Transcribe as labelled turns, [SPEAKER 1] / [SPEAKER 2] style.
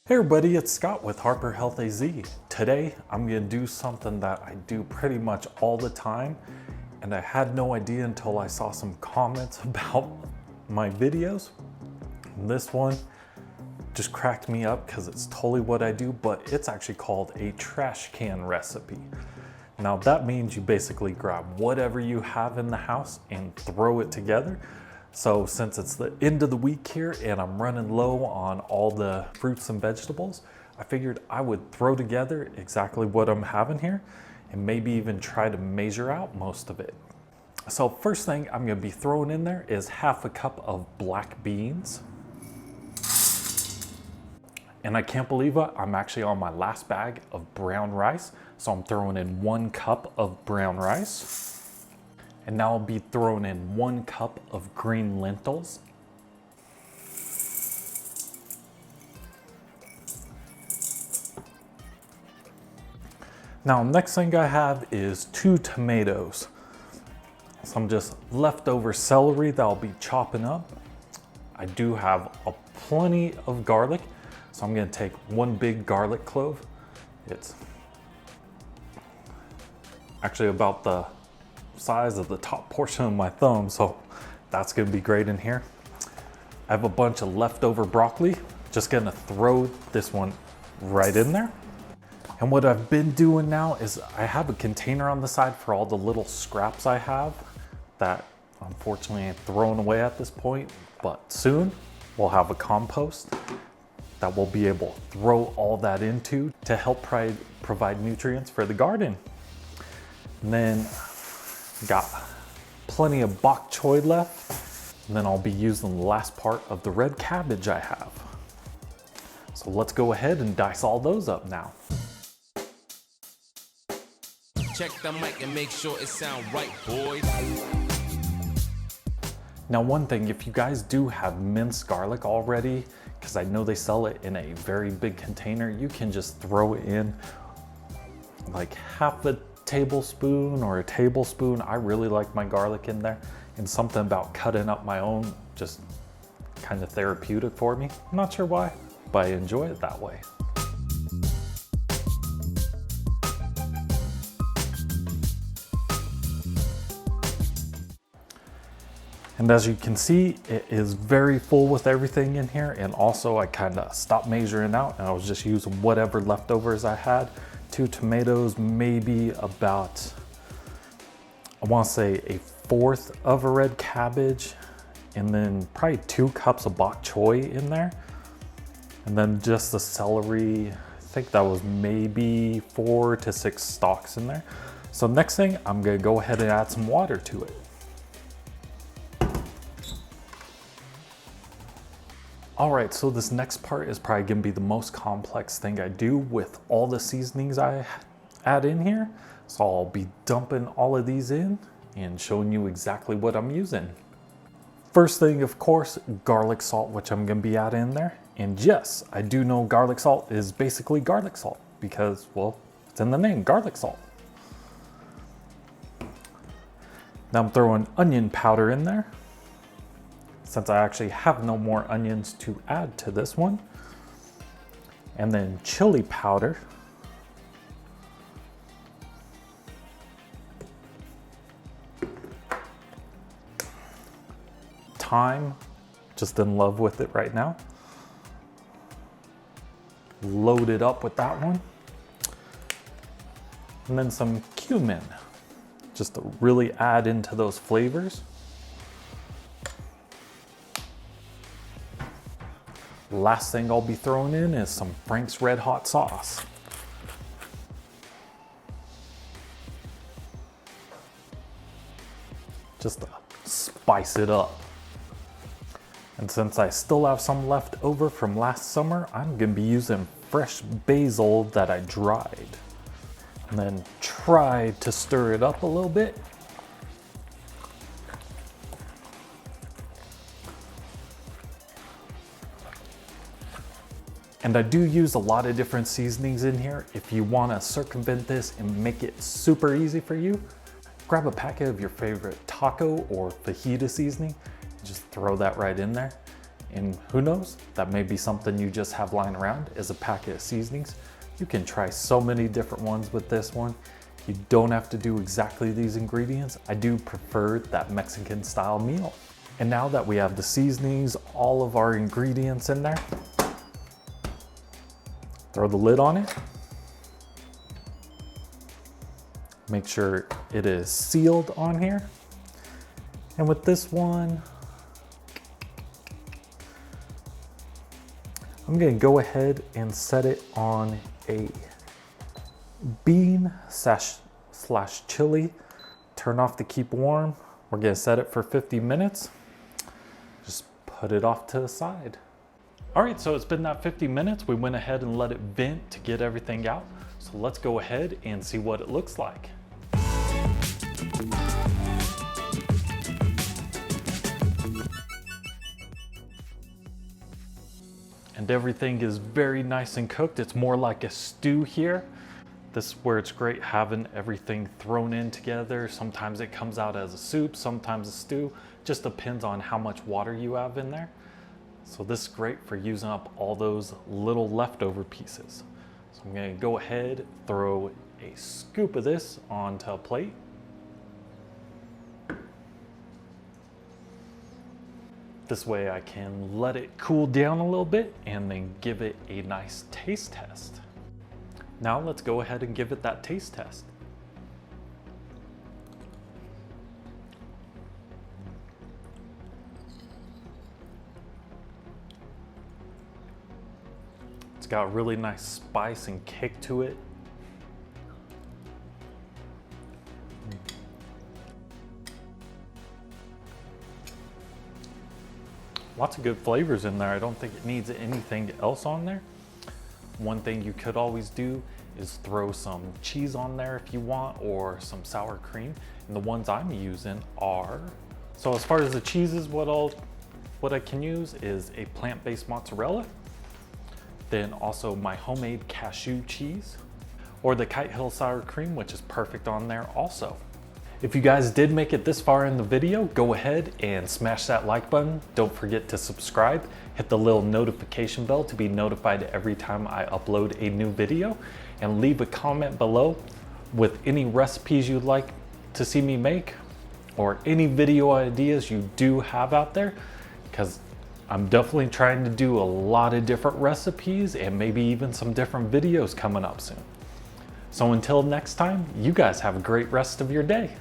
[SPEAKER 1] Hey everybody, it's Scott with Harper Health AZ. Today, I'm gonna do something that I do pretty much all the time, and I had no idea until I saw some comments about my videos. And this one just cracked me up because it's totally what I do, but it's actually called a trash can recipe. Now that means you basically grab whatever you have in the house and throw it together. So since it's the end of the week here and I'm running low on all the fruits and vegetables, I figured I would throw together exactly what I'm having here and maybe even try to measure out most of it. So first thing I'm gonna be throwing in there is half a cup of black beans. And I can't believe it, I'm actually on my last bag of brown rice. So I'm throwing in 1 cup of brown rice. And now I'll be throwing in 1 cup of green lentils. Now, next thing I have is 2 tomatoes. Some just leftover celery that I'll be chopping up. I do have plenty of garlic, so I'm gonna take 1 big garlic clove. It's actually about the size of the top portion of my thumb, so that's gonna be great in here. I have a bunch of leftover broccoli. Just gonna throw this one right in there. And what I've been doing now is I have a container on the side for all the little scraps I have that unfortunately I'm throwing away at this point, but soon we'll have a compost that we'll be able to throw all that into to help provide nutrients for the garden. And then got plenty of bok choy left, and then I'll be using the last part of the red cabbage I have. So let's go ahead and dice all those up now.
[SPEAKER 2] Check the mic and make sure it sound right, boys.
[SPEAKER 1] Now one thing, if you guys do have minced garlic already, because I know they sell it in a very big container, you can just throw it in like half a tablespoon or a tablespoon. I really like my garlic in there, and something about cutting up my own just kind of therapeutic for me. I'm not sure why, but I enjoy it that way. And as you can see, it is very full with everything in here, and also I kind of stopped measuring out and I was just using whatever leftovers I had. 2 tomatoes, maybe about, I want to say 1/4 of a red cabbage, and then probably 2 cups of bok choy in there. And then just the celery, I think that was maybe 4 to 6 stalks in there. So next thing, I'm gonna go ahead and add some water to it. All right, so this next part is probably gonna be the most complex thing I do with all the seasonings I add in here. So I'll be dumping all of these in and showing you exactly what I'm using. First thing, of course, garlic salt, which I'm gonna be adding in there. And yes, I do know garlic salt is basically garlic salt because, well, it's in the name, garlic salt. Now I'm throwing onion powder in there, since I actually have no more onions to add to this one. And then chili powder. Thyme, just in love with it right now. Loaded up with that one. And then some cumin, just to really add into those flavors. Last thing I'll be throwing in is some Frank's Red Hot sauce. Just to spice it up. And since I still have some left over from last summer, I'm gonna be using fresh basil that I dried. And then try to stir it up a little bit. And I do use a lot of different seasonings in here. If you wanna circumvent this and make it super easy for you, grab a packet of your favorite taco or fajita seasoning, just throw that right in there. And who knows, that may be something you just have lying around as a packet of seasonings. You can try so many different ones with this one. You don't have to do exactly these ingredients. I do prefer that Mexican style meal. And now that we have the seasonings, all of our ingredients in there, throw the lid on it. Make sure it is sealed on here. And with this one, I'm gonna go ahead and set it on a bean slash chili. Turn off to keep warm. We're gonna set it for 50 minutes. Just put it off to the side. All right, so it's been that 50 minutes. We went ahead and let it vent to get everything out. So let's go ahead and see what it looks like. And everything is very nice and cooked. It's more like a stew here. This is where it's great having everything thrown in together. Sometimes it comes out as a soup, sometimes a stew. Just depends on how much water you have in there. So this is great for using up all those little leftover pieces. So I'm gonna go ahead, throw a scoop of this onto a plate. This way I can let it cool down a little bit and then give it a nice taste test. Now let's go ahead and give it that taste test. It's got really nice spice and kick to it. Lots of good flavors in there. I don't think it needs anything else on there. One thing you could always do is throw some cheese on there if you want, or some sour cream. And the ones I'm using are, so as far as the cheeses, what I can use is a plant-based mozzarella, then also my homemade cashew cheese, or the Kite Hill sour cream, which is perfect on there also. If you guys did make it this far in the video, go ahead and smash that like button. Don't forget to subscribe. Hit the little notification bell to be notified every time I upload a new video. And leave a comment below with any recipes you'd like to see me make, or any video ideas you do have out there, because I'm definitely trying to do a lot of different recipes and maybe even some different videos coming up soon. So until next time, you guys have a great rest of your day.